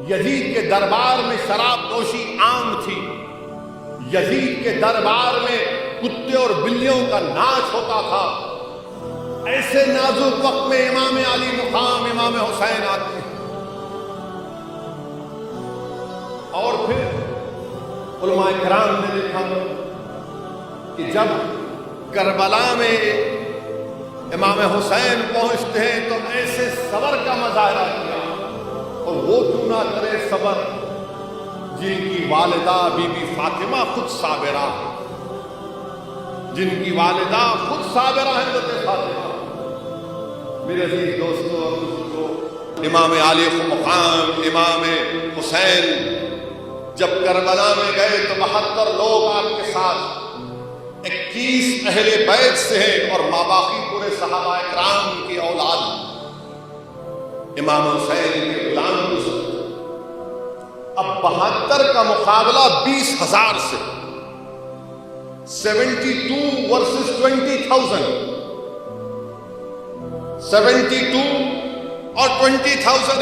یزید کے دربار میں شراب نوشی عام تھی، یزید کے دربار میں کتے اور بلیوں کا ناچ ہوتا تھا۔ ایسے نازک وقت میں امام علی مقام امام حسین آتے ہیں، اور پھر علماء کرام نے لکھا کہ جب کربلا میں امام حسین پہنچتے ہیں تو ایسے صبر کا مظاہرہ کیا، اور وہ کیوں نہ کرے صبر جن کی والدہ بی بی فاطمہ خود صابرہ ہے، جن کی والدہ خود صابرہ ہے حضرت فاطمہ۔ میرے عزیز دوستو اور بزرگو، امام علی مقام امام حسین جب کربلا میں گئے تو 72 لوگ آپ کے ساتھ، 21 اہل بیت سے ہیں اور ماباقی پورے صحابہ کرام کی اولاد امام حسین کے غلام گزر۔ اب 72 کا مقابلہ 20,000 سے، 72 ورسز 20,000، 72 اور 20,000۔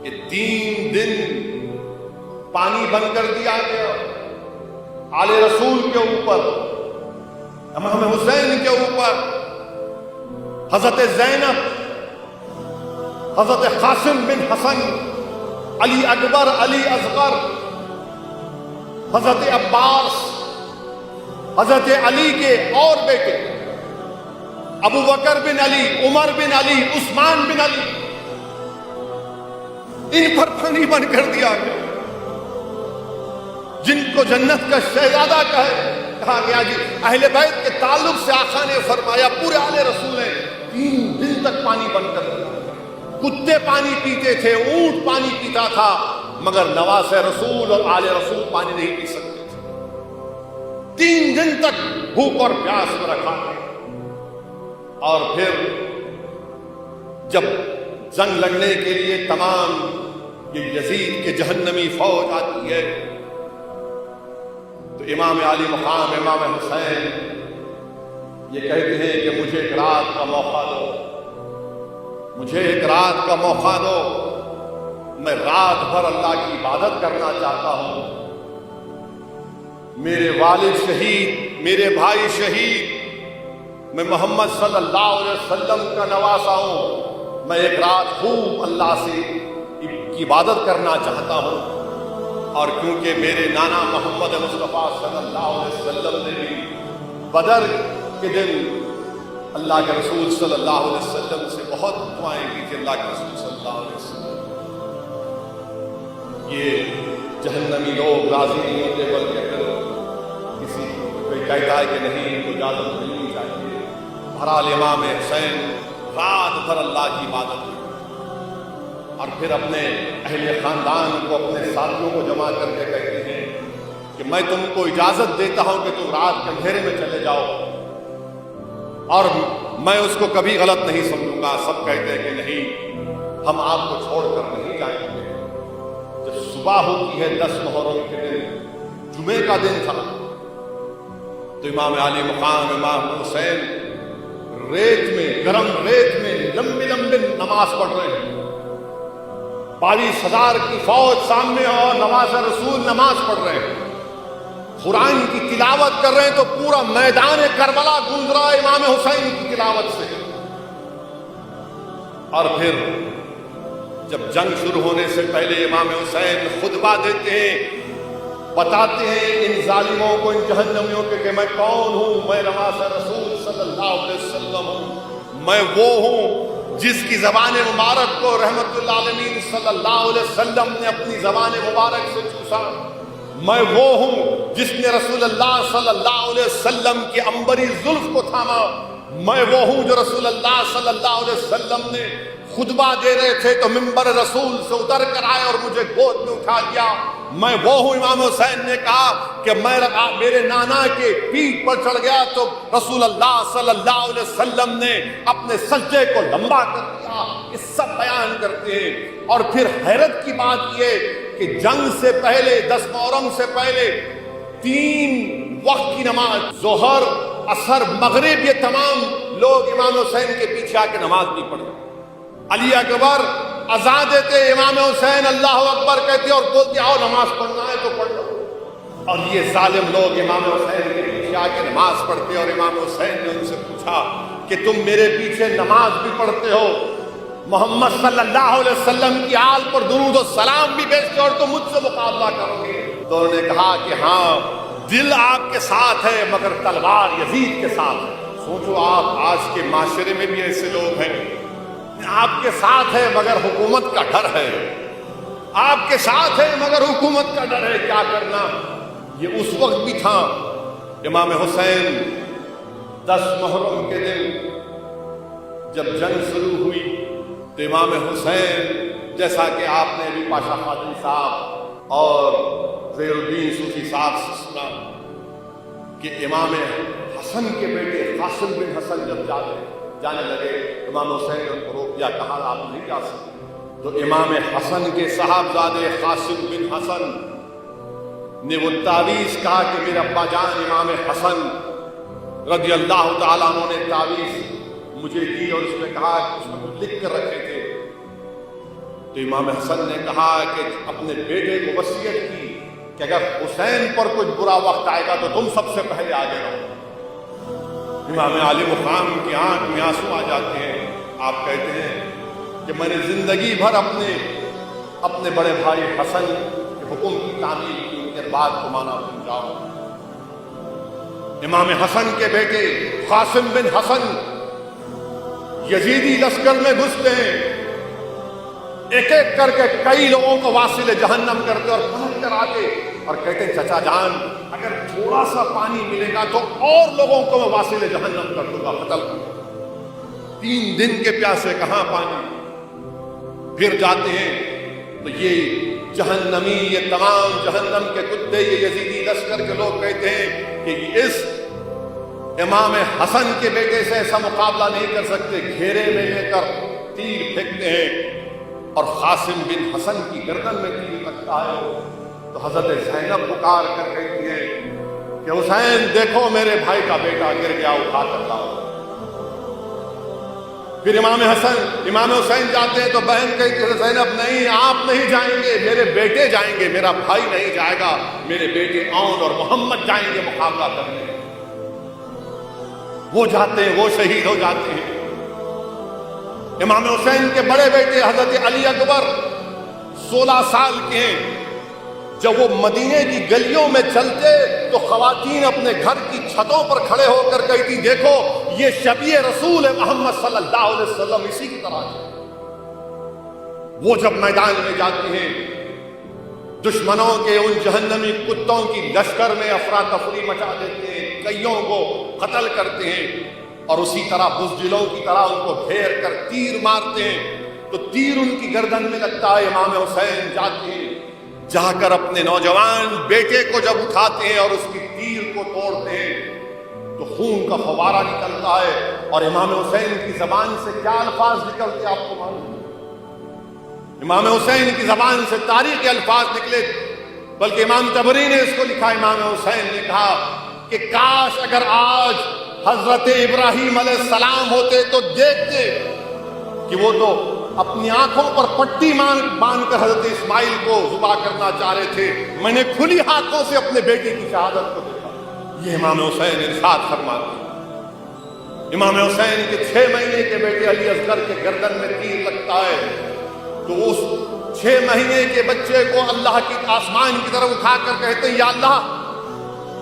یہ 3 دن پانی بند کر دیا گیا آل رسول کے اوپر، امام حسین کے اوپر، حضرت زینب، حضرت قاسم بن حسن، علی اکبر، علی اصغر، حضرت عباس، حضرت علی کے اور بیٹے ابو بکر بن علی، عمر بن علی، عثمان بن علی، ان پر پانی بند کر دیا گیا۔ جن کو جنت کا شہزادہ کہا گیا، جی اہل بیت کے تعلق سے آقا نے فرمایا پورے آل رسول نے 3 دن تک پانی بند کر دیا۔ کتے پانی پیتے تھے، اونٹ پانی پیتا تھا، مگر نواز رسول اور آل رسول پانی نہیں پی سکتے تھے۔ 3 دن تک بھوک اور پیاس میں رکھا گیا۔ اور پھر جب جنگ لڑنے کے لیے تمام یہ یزید کے جہنمی فوج آتی ہے تو امام علی مقام امام حسین یہ کہتے ہیں کہ مجھے ایک رات کا موقع دو، مجھے ایک رات کا موقع دو، میں رات بھر اللہ کی عبادت کرنا چاہتا ہوں۔ میرے والد شہید، میرے بھائی شہید، میں محمد صلی اللہ علیہ وسلم کا نواسا ہوں، میں ایک رات خوب اللہ سے کی عبادت کرنا چاہتا ہوں۔ اور کیونکہ میرے نانا محمد مصطفیٰ صلی اللہ علیہ وسلم نے بھی بدر کے دن اللہ کے رسول صلی اللہ علیہ وسلم سے بہت دعائیں کی تھی۔ اللہ کے رسول صلی اللہ علیہ وسلم یہ جہنمی لوگ راضی نہیں ہوتے، بلکہ پھر کسی کوئی کہتا ہے کہ نہیں ان کو اجازت ملنی چاہیے۔ بہرحال امام حسین رات بھر اللہ کی عبادت کی، اور پھر اپنے اہل خاندان کو، اپنے ساتھیوں کو جمع کر کے کہتے ہیں کہ میں تم کو اجازت دیتا ہوں کہ تم رات کے اندھیرے میں چلے جاؤ، اور میں اس کو کبھی غلط نہیں سمجھوں گا۔ سب کہتے ہیں کہ نہیں، ہم آپ کو چھوڑ کر نہیں جائیں گے۔ جب صبح ہوتی ہے 10 محرم کے دن، جمعے کا دن تھا، تو امام علی مقام امام حسین ریت میں، گرم ریت میں لمبی لمبی نماز پڑھ رہے ہیں۔ 42,000 کی فوج سامنے اور نواز رسول نماز پڑھ رہے ہیں، قرآن کی تلاوت کر رہے ہیں، تو پورا میدان کربلا گونج رہا ہے امام حسین کی تلاوت سے۔ اور پھر جب جنگ شروع ہونے سے پہلے امام حسین خطبہ دیتے ہیں، بتاتے ہیں ان ظالموں کو، ان جہنمیوں کے کہ میں کون ہوں، میں نواز رسول صلی اللہ علیہ وسلم ہوں، میں وہ ہوں جس کی زبان مبارک کو رحمت اللہ عالمین صلی اللہ علیہ وسلم نے اپنی زبان مبارک سے چوسا، میں وہ ہوں جس نے رسول اللہ صلی اللہ علیہ وسلم کی عنبری زلف کو تھاما، میں وہ ہوں جو رسول اللہ صلی اللہ علیہ وسلم نے خطبہ دے رہے تھے تو منبر رسول سے اتر کر آئے اور مجھے گود میں اٹھا لیا، میں وہ ہوں۔ امام حسین نے کہا کہ میں میرے نانا کے پیٹھ پر چڑھ گیا تو رسول اللہ صلی اللہ علیہ وسلم نے اپنے سجدے کو لمبا کر دیا۔ یہ سب بیان کرتے ہیں۔ اور پھر حیرت کی بات یہ کہ جنگ سے پہلے، 10 محرم سے پہلے 3 وقت کی نماز، ظہر، عصر، مغرب، یہ تمام لوگ امام حسین کے پیچھے آ کے نماز نہیں پڑھتے۔ علی اکبر اذان دیتے امام حسین اللہ اکبر کہتے اور بولتے آؤ نماز پڑھنا ہے تو پڑھ لو. اور یہ ظالم لوگ امام حسین کے پیچھے آ کے نماز پڑھتے. اور امام حسین نے ان سے پوچھا کہ تم میرے پیچھے نماز بھی پڑھتے ہو, محمد صلی اللہ علیہ وسلم کی آل پر درود و سلام بھی بھیجتے اور تم مجھ سے مقابلہ کرو گے؟ تو انہوں نے کہا کہ ہاں, دل آپ کے ساتھ ہے مگر تلوار یزید کے ساتھ ہے. سوچو آپ, آج کے معاشرے میں بھی ایسے لوگ ہیں, آپ کے ساتھ ہے مگر حکومت کا ڈر ہے, آپ کے ساتھ ہے مگر حکومت کا ڈر ہے, کیا کرنا. یہ اس وقت بھی تھا. امام حسین 10 محرم کے دن جب جنگ شروع ہوئی تو امام حسین, جیسا کہ آپ نے بھی پاشا قادری صاحب اور زہیر الدین صوفی صاحب سے سنا کہ امام حسن کے بیٹے قاسم بن حسن جب جانے لگے, امام حسین نے ان کو روک دیا, کہا آپ نہیں جا سکتے. تو امام حسن کے صاحبزادے قاسم بن حسن نے وہ تعویذ کہا کہ میرے ابا جان امام حسن رضی اللہ تعالیٰ عنہ نے تعویذ مجھے دی اور اس میں کہا, اس میں کچھ لکھ کر رکھے تھے. تو امام حسن نے کہا کہ اپنے بیٹے کو وصیت کی کہ اگر حسین پر کچھ برا وقت آئے گا تو تم سب سے پہلے آگے رہو. امام علی مقام کی آنکھ میں آنسو آ جاتے ہیں. آپ کہتے ہیں کہ میں نے زندگی بھر اپنے بڑے بھائی حسن کے حکم کی تعمیل کی, ان کے بات کو مانا سمجھاؤ. امام حسن کے بیٹے قاسم بن حسن یزیدی لشکر میں گھستے ہیں, ایک ایک کر کے کئی لوگوں کو واصل جہنم کرتے اور پلٹ کر آتے اور کہتے چچا جان اگر تھوڑا سا پانی ملے گا تو اور لوگوں کو میں واصل جہنم کر دوں گا, قتل کر دوں گا. 3 دن کے پیاسے کہاں پانی. پھر جاتے ہیں تو یہ جہنمی, یہ تمام جہنم کے کتے, یہ یزیدی لشکر کے لوگ کہتے ہیں کہ اس امام حسن کے بیٹے سے ایسا مقابلہ نہیں کر سکتے. گھیرے میں لے کر تیر پھینکتے ہیں اور قاسم بن حسن کی گردن میں تیر لگتا ہے. تو حضرت زینب پکار کر کہتی ہے کہ حسین دیکھو میرے بھائی کا بیٹا گر گیا, اٹھا کر لاؤ. پھر امام حسین جاتے ہیں تو بہن کہتی ہے زینب نہیں, آپ نہیں جائیں گے, میرے بیٹے جائیں گے, میرا بھائی نہیں جائے گا, میرے بیٹے اون اور محمد جائیں گے مقابلہ کرنے. وہ جاتے ہیں, وہ شہید ہو جاتے ہیں. امام حسین کے بڑے بیٹے حضرت علی اکبر 16 سال کے ہیں. جب وہ مدینے کی گلیوں میں چلتے تو خواتین اپنے گھر کی چھتوں پر کھڑے ہو کر کہتی دیکھو یہ شبیہ رسول ہے محمد صلی اللہ علیہ وسلم, اسی کی طرح ہے. وہ جب میدان میں جاتے ہیں دشمنوں کے ان جہنمی کتوں کی لشکر میں افراتفری مچا دیتے ہیں, کئیوں کو قتل کرتے ہیں اور اسی طرح بزدلوں کی طرح ان کو گھیر کر تیر مارتے ہیں. تو تیر ان کی گردن میں لگتا ہے. امام حسین جاتے ہیں, جا کر اپنے نوجوان بیٹے کو جب اٹھاتے ہیں اور اس کی تیر کو توڑتے ہیں تو خون کا فوارہ نکلتا ہے. اور امام حسین کی زبان سے کیا الفاظ نکلتے آپ کو معلوم ہے؟ امام حسین کی زبان سے تاریخی الفاظ نکلے, بلکہ امام طبری نے اس کو لکھا. امام حسین نے کہا کہ کاش اگر آج حضرت ابراہیم علیہ السلام ہوتے تو دیکھتے کہ وہ تو اپنی آنکھوں پر پٹی باندھ کر حضرت اسماعیل کو ذبح کرنا چاہ رہے تھے, میں نے کھلی ہاتھوں سے اپنے بیٹے کی شہادت کو دیکھا. یہ امام حسین ارشاد فرماتے ہیں. امام حسین کے 6 مہینے کے بیٹے علی اصغر کے گردن میں تیر لگتا ہے تو اس 6 مہینے کے بچے کو اللہ کی آسمان کی طرف اٹھا کر کہتے ہیں یا اللہ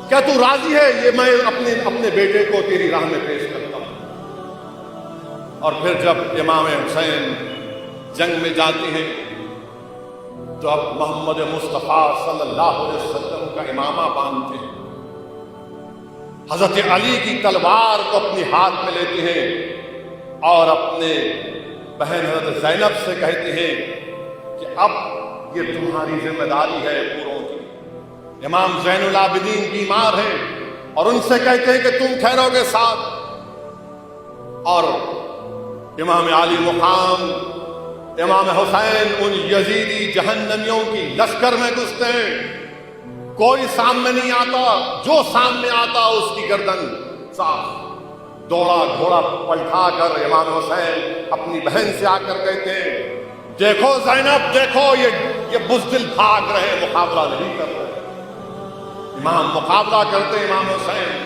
کیا تو راضی ہے یہ میں اپنے بیٹے کو تیری راہ میں پیش کرتا ہوں. اور پھر جب امام حسین جنگ میں جاتے ہیں تو اب محمد مصطفیٰ صلی اللہ علیہ وسلم کا امامہ باندھتے ہیں, حضرت علی کی تلوار کو اپنے ہاتھ میں لیتے ہیں اور اپنے بہن حضرت زینب سے کہتے ہیں کہ اب یہ تمہاری ذمہ داری ہے پوروں کی. امام زین العابدین بیمار ہیں اور ان سے کہتے ہیں کہ تم ٹھہرو گے ساتھ. اور امام علی مقام امام حسین ان یزیدی جہنمیوں کی لشکر میں گھستے ہیں. کوئی سامنے نہیں آتا, جو سامنے آتا اس کی گردن صاف. دوڑا گھوڑا پلٹا کر امام حسین اپنی بہن سے آ کر کہتے ہیں دیکھو زینب دیکھو، یہ بزدل بھاگ رہے، مقابلہ نہیں کر رہے۔ امام مقابلہ کرتے امام حسین،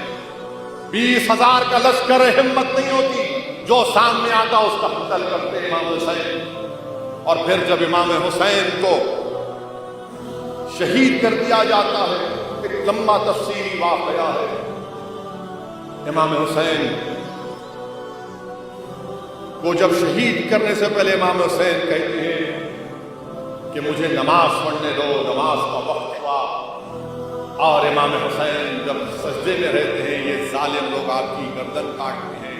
20,000 کا لشکر ہمت نہیں ہوتی، جو سامنے آتا اس کا قتل کرتے امام حسین۔ اور پھر جب امام حسین کو شہید کر دیا جاتا ہے، ایک لمبا تفصیلی واقعہ ہے۔ امام حسین کو جب شہید کرنے سے پہلے امام حسین کہتے ہیں کہ مجھے نماز پڑھنے دو، نماز کا وقت ہوا۔ اور امام حسین جب سجدے میں رہتے ہیں، یہ ظالم لوگ آپ کی گردن کاٹتے ہیں،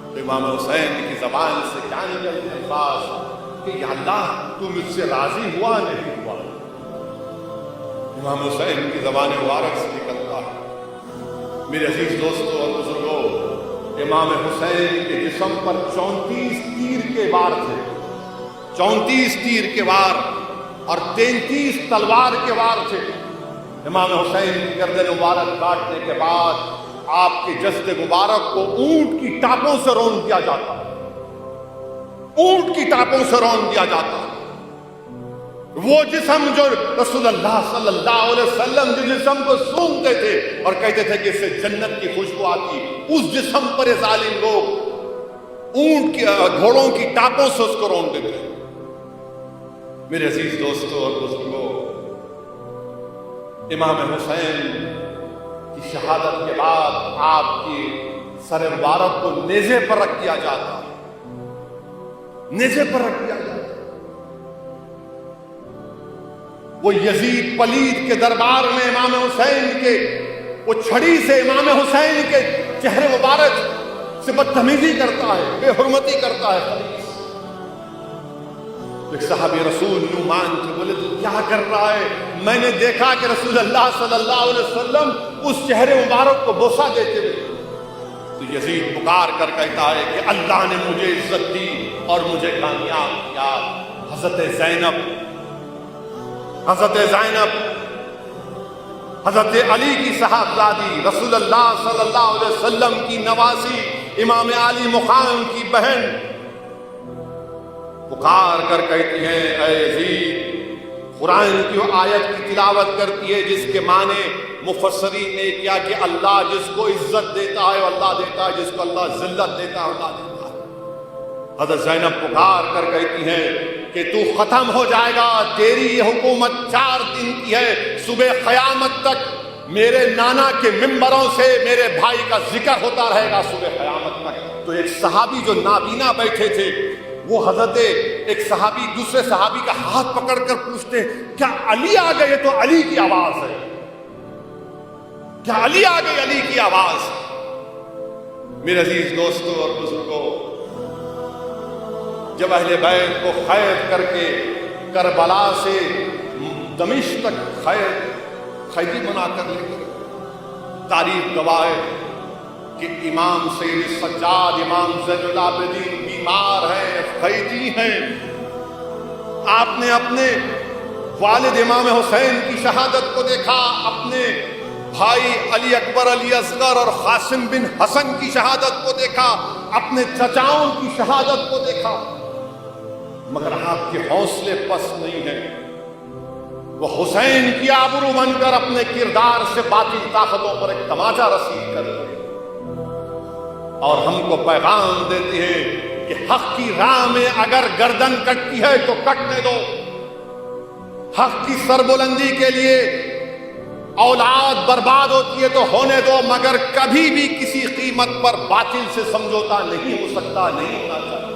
تو امام حسین کی زبان سے کیا نکلتے ہیں الفاظ کہ یا اللہ تو مجھ سے راضی ہوا نہیں ہوا۔ امام حسین کی زبان مبارک سے نکلتا ہے۔ میرے عزیز دوستوں اور بزرگوں، امام حسین کے جسم پر 34 تیر کے وار تھے، 34 تیر کے وار اور 33 تلوار کے وار تھے۔ امام حسین کی گردن مبارک کاٹنے کے بعد آپ کے جسد مبارک کو اونٹ کی ٹاپوں سے رون دیا جاتا ہے، اونٹ کی ٹاپوں سے رون دیا جاتا ہے۔ وہ جسم جو رسول اللہ صلی اللہ علیہ وسلم جس جسم کو سونگتے تھے اور کہتے تھے کہ اس سے جنت کی خوشبو آتی، اس جسم پر ظالم لوگ اونٹ کی گھوڑوں کی ٹاپوں سے اس کو رون دیتے تھے۔ میرے عزیز دوستوں اور بزرگوں، امام حسین کی شہادت کے بعد آپ کی سر مبارک کو نیزے پر رکھ دیا جاتا، نیزے پر رکھ دیا جاتا۔ وہ یزید پلید کے دربار میں امام حسین کے وہ چھڑی سے امام حسین کے چہرے مبارک سے بدتمیزی کرتا ہے، بے حرمتی کرتا ہے۔ ایک صحابی رسول نعمان تھے، بولے تو کیا کر رہا ہے؟ میں نے دیکھا کہ رسول اللہ صلی اللہ علیہ وسلم اس چہرے مبارک کو بوسہ دیتے ہوئے۔ تو یزید پکار کر کہتا ہے کہ اللہ نے مجھے عزت دی اور مجھے کامیاب کیا۔ حضرت زینب، حضرت علی کی صاحبزادی، رسول اللہ صلی اللہ علیہ وسلم کی نواسی، امام علی مقام کی بہن، پکار کر کہتی ہیں اے یزید، قرآن کی وہ آیت کی تلاوت کرتی ہے جس کے معنی مفسرین نے کیا کہ اللہ جس کو عزت دیتا ہے اللہ دیتا ہے، جس کو اللہ ذلت دیتا ہے اللہ دیتا ہے۔ حضرت زینب پکار کر کہتی ہیں کہ تو ختم ہو جائے گا، تیری یہ حکومت 4 دن کی ہے، صبح قیامت تک میرے نانا کے ممبروں سے میرے بھائی کا ذکر ہوتا رہے گا صبح قیامت تک۔ تو ایک صحابی جو نابینا بیٹھے تھے، وہ حضرت ایک صحابی دوسرے صحابی کا ہاتھ پکڑ کر پوچھتے کیا علی آ گئے؟ تو علی کی آواز ہے، کیا علی آ گئی؟ علی کی آواز۔ میرے عزیز دوستوں اور بزرگوں، جب اہل بیت کو قید کر کے کربلا سے دمشق تک قیدی بنا کر لے گئے، تاریخ گواہ ہے کہ امام سید سجاد، امام زین العابدین بیمار ہیں، قیدی ہیں۔ آپ نے اپنے والد امام حسین کی شہادت کو دیکھا، اپنے بھائی علی اکبر، علی اصغر اور قاسم بن حسن کی شہادت کو دیکھا، اپنے چچاؤں کی شہادت کو دیکھا، مگر آپ کے حوصلے پست نہیں ہیں۔ وہ حسین کی آبرو بن کر اپنے کردار سے باطل طاقتوں پر ایک تماچا رسید کر دے اور ہم کو پیغام دیتے ہیں کہ حق کی راہ میں اگر گردن کٹتی ہے تو کٹنے دو، حق کی سربلندی کے لیے اولاد برباد ہوتی ہے تو ہونے دو، مگر کبھی بھی کسی قیمت پر باطل سے سمجھوتا نہیں ہو سکتا، نہیں ہونا چاہیے۔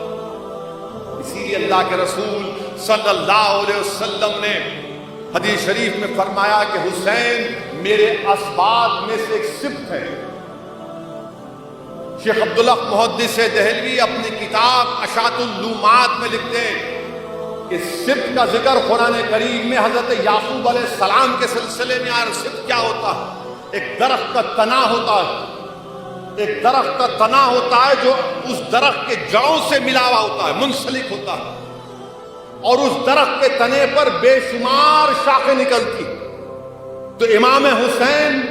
اسی لیے اللہ کے رسول صلی اللہ علیہ وسلم نے حدیث شریف میں فرمایا کہ حسین میرے اسباط میں سے ایک سبط ہے۔ شیخ عبداللہ محدث دہلوی اپنی کتاب اشاعت اللومات میں لکھتے ہیں کہ سبط کا ذکر قرآن کریم میں حضرت یعقوب علیہ السلام کے سلسلے میں آیا۔ سبط کیا ہوتا ہے؟ ایک درخت کا تنا ہوتا ہے، ایک درخت کا تنا ہوتا ہے جو اس درخت کے جڑوں سے ملا ہوا ہوتا ہے، منسلک ہوتا ہے، اور اس درخت کے تنے پر بے شمار شاخیں نکلتی۔ تو امام حسین،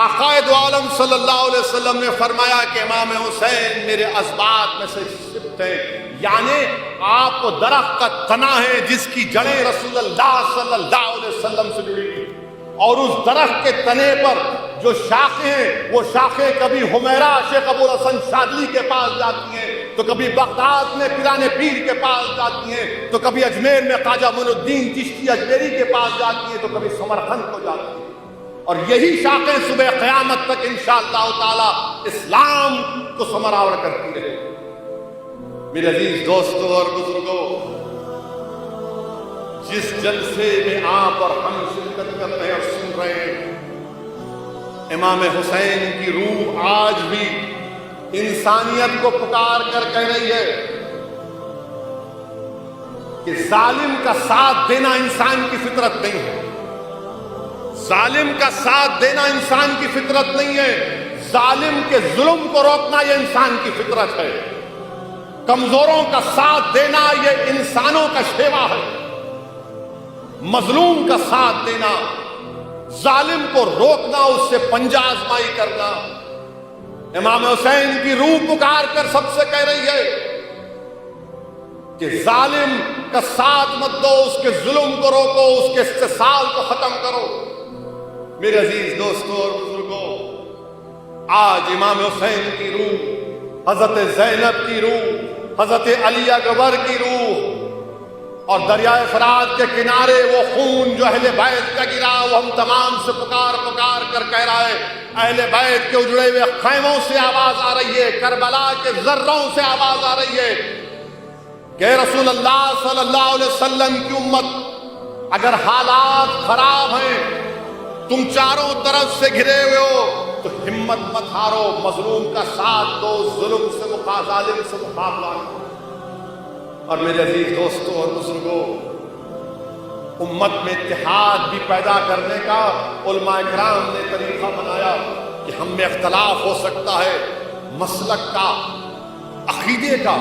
آقا دو عالم صلی اللہ علیہ وسلم نے فرمایا کہ امام حسین میرے اسباط میں سے سبط ہیں، یعنی آپ وہ درخت کا تنا ہے جس کی جڑیں رسول اللہ صلی اللہ علیہ وسلم سے جڑی ہوئی، اور اس درخت کے تنے پر جو شاخیں ہیں وہ شاخیں کبھی حمیرہ شیخ ابوالحسن شاذلی کے پاس جاتی ہیں، تو کبھی بغداد میں پیران پیر کے پاس جاتی ہیں، تو کبھی اجمیر میں خواجہ معین الدین چشتی اجمیری کے پاس جاتی ہیں، تو کبھی سمرقند کو جاتی ہیں، اور یہی شاخیں صبح قیامت تک انشاءاللہ تعالی اسلام کو ثمرآور کرتی رہے۔ میرے عزیز دوستوں اور بزرگوں، جس جلسے میں آپ اور ہم شرکت کر رہے ہیں اور سن رہے ہیں، امام حسین کی روح آج بھی انسانیت کو پکار کر کہہ رہی ہے کہ ظالم کا ساتھ دینا انسان کی فطرت نہیں ہے، ظالم کا ساتھ دینا انسان کی فطرت نہیں ہے، ظالم کے ظلم کو روکنا یہ انسان کی فطرت ہے، کمزوروں کا ساتھ دینا یہ انسانوں کا شیوا ہے، مظلوم کا ساتھ دینا، ظالم کو روکنا، اس سے پنجہ آزمائی کرنا۔ امام حسین کی روح پکار کر سب سے کہہ رہی ہے کہ ظالم کا ساتھ مت دو، اس کے ظلم کو روکو، اس کے استحصال کو ختم کرو۔ میرے عزیز دوستوں اور بزرگوں، آج امام حسین کی روح، حضرت زینب کی روح، حضرت علی اکبر کی روح، اور دریائے فرات کے کنارے وہ خون جو اہل بیت کا گرا، وہ ہم تمام سے پکار پکار کر کہہ رہا ہے، اہل بیت کے اجڑے ہوئے خیموں سے آواز آ رہی ہے، کربلا کے ذروں سے آواز آ رہی ہے کہ رسول اللہ صلی اللہ علیہ وسلم کی امت، اگر حالات خراب ہیں، تم چاروں طرف سے گھرے ہوئے ہو، تو ہمت مت ہارو، مظلوم کا ساتھ دو، ظلم سے ظالم سے مقابلہ کرو۔ اور میرے عزیز دوستوں اور بزرگوں، امت میں اتحاد بھی پیدا کرنے کا علماء کرام نے طریقہ بنایا کہ ہم میں اختلاف ہو سکتا ہے مسلک کا، عقیدے کا،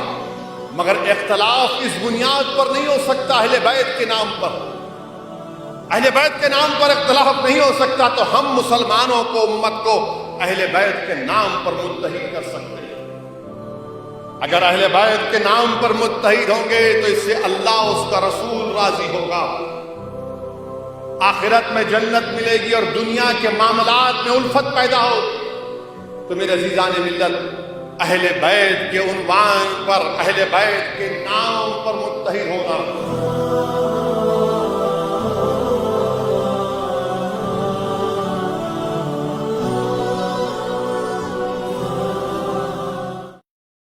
مگر اختلاف اس بنیاد پر نہیں ہو سکتا اہل بیت کے نام پر، اہل بیت کے نام پر اختلاف نہیں ہو سکتا، تو ہم مسلمانوں کو، امت کو اہل بیت کے نام پر متحد کر سکتے ہیں۔ اگر اہل بیت کے نام پر متحد ہوں گے تو اس سے اللہ، اس کا رسول راضی ہوگا، آخرت میں جنت ملے گی، اور دنیا کے معاملات میں الفت پیدا ہوگی۔ تو میرے عزیزان ملت، اہل بیت کے عنوان پر، اہل بیت کے نام پر متحد ہونا